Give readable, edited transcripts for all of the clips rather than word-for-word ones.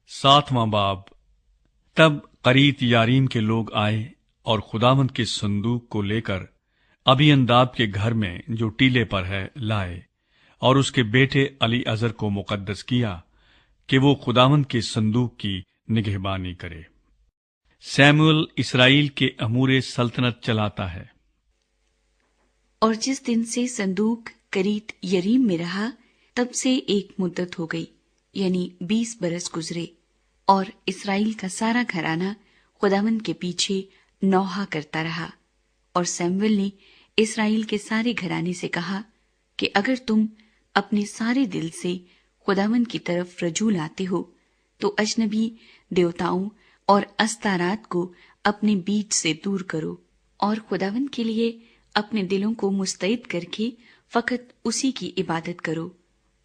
7واں باب۔ تب قریت یاریم کے لوگ آئے اور خداوند کے صندوق کو لے کر ابی انداب کے گھر میں جو ٹیلے پر ہے لائے، اور اس کے بیٹے علی عزر کو مقدس کیا کہ وہ خداوند کے صندوق کی نگہبانی کرے۔ سیموئیل اسرائیل کے امور سلطنت چلاتا ہے۔ اور جس دن سے صندوق قریت یریم میں رہا، تب سے ایک مدت ہو گئی، یعنی 20 برس گزرے، اور اسرائیل کا سارا گھرانہ خداوند کے پیچھے نوحہ کرتا رہا۔ اور سیموئیل نے اسرائیل کے سارے گھرانے سے کہا کہ اگر تم اپنے سارے دل سے خداوند کی طرف رجوع لاتے ہو تو اجنبی دیوتاؤں اور استارات کو اپنے بیچ سے دور کرو، اور خداوند کے لیے اپنے دلوں کو مستعد کر کے فقط اسی کی عبادت کرو،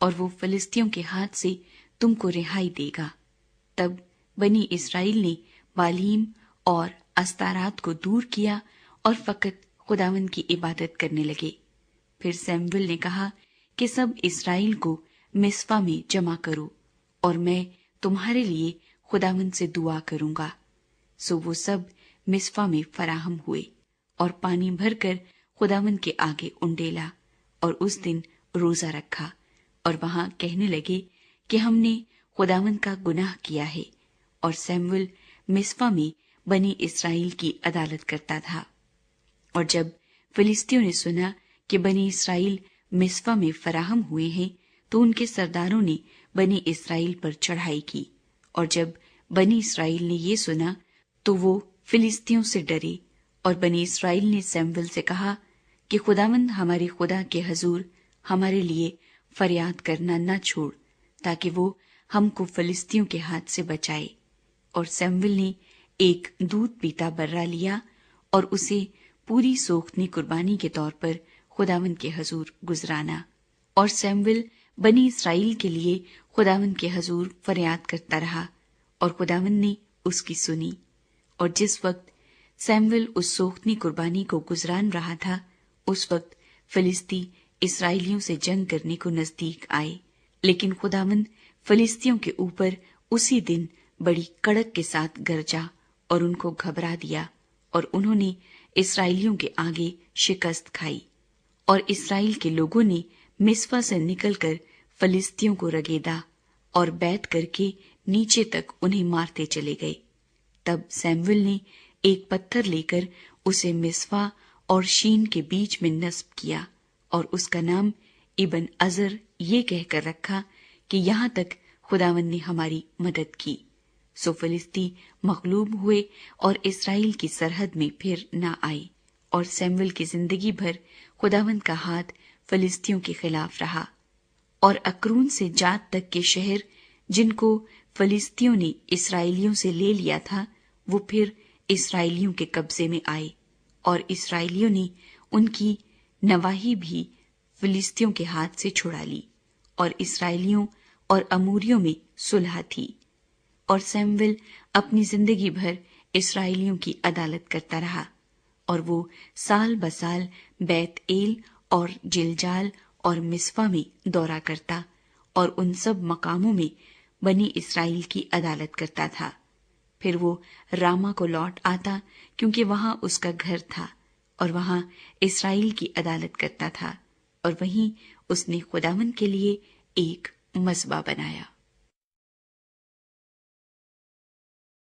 اور وہ فلسطینیوں کے ہاتھ سے تم کو رہائی دے گا۔ تب بنی اسرائیل نے بالیم اور استارات کو دور کیا اور فقط خداوند کی عبادت کرنے لگے۔ پھر سیموئیل نے کہا کہ سب اسرائیل کو مصپا میں جمع کرو، اور میں تمہارے لیے خداوند سے دعا کروں گا۔ سو وہ سب مصپا میں فراہم ہوئے اور پانی بھر کر خداوند کے آگے انڈیلا، اور اس دن روزہ رکھا، اور وہاں کہنے لگے کہ ہم نے خداوند کا گناہ کیا ہے۔ اور سیموئیل مصپا میں بنی اسرائیل کی عدالت کرتا تھا۔ اور جب فلسطینیوں نے سنا کہ بنی اسرائیل مصپا میں فراہم ہوئے ہیں، تو ان کے سرداروں نے بنی اسرائیل پر چڑھائی کی، اور جب بنی اسرائیل نے یہ سنا تو وہ فلسطینیوں سے ڈرے، اور بنی اسرائیل نے سیموئیل سے کہا کہ خداوند ہمارے خدا کے حضور ہمارے لیے فریاد کرنا نہ چھوڑ، تاکہ وہ ہم کو فلسطینیوں کے ہاتھ سے بچائے۔ اور سیموئیل نے ایک دودھ پیتا برہ لیا اور اسے پوری سوختنی قربانی کے طور پر خداوند کے حضور گزرانا۔ اور سیموئیل بنی اسرائیل کے لیے خداوند کے حضور فریاد کرتا رہا، اور خداوند نے اس کی سنی۔ اور جس وقت سیموئیل اس سوختنی قربانی کو گزران رہا تھا، اس وقت فلسطی اسرائیلیوں سے جنگ کرنے کو نزدیک آئے، لیکن خداوند فلسطینیوں کے اوپر اسی دن بڑی کڑک کے ساتھ گرجا اور ان کو گھبرا دیا، اور انہوں نے اسرائیلیوں کے آگے شکست کھائی۔ اور اسرائیل کے لوگوں نے مصپا سے نکل کر فلسطینیوں کو رگیدا اور بیعت کر کے نیچے تک انہیں مارتے چلے گئے۔ تب سیموئیل نے ایک پتھر لے کر اسے مصپا اور شین کے بیچ میں نصب کیا، اور اس کا نام ابن عزر یہ کہہ کر رکھا کہ یہاں تک خداوند نے ہماری مدد کی۔ سو فلسطی مغلوب ہوئے اور اسرائیل کی سرحد میں پھر نہ آئے، اور سیموئیل کی زندگی بھر خداوند کا ہاتھ فلسطینیوں کے خلاف رہا۔ اور اکرون سے جات تک کے شہر جن کو فلسطینیوں نے اسرائیلیوں سے لے لیا تھا، وہ پھر اسرائیلیوں کے قبضے میں آئے، اور اسرائیلیوں نے ان کی نواحی بھی فلسطینیوں کے ہاتھ سے چھڑا لی، اور اسرائیلیوں اور اموریوں میں صلح تھی۔ اور سیموئیل اپنی زندگی بھر اسرائیلیوں کی عدالت کرتا رہا، اور وہ سال بسال بیت ایل اور جلجال اور مصپا میں دورہ کرتا، اور ان سب مقاموں میں بنی اسرائیل کی عدالت کرتا تھا۔ پھر وہ راما کو لوٹ آتا، کیونکہ وہاں اس کا گھر تھا، اور وہاں اسرائیل کی عدالت کرتا تھا، اور وہیں اس نے خداوند کے لیے ایک مذبح بنایا۔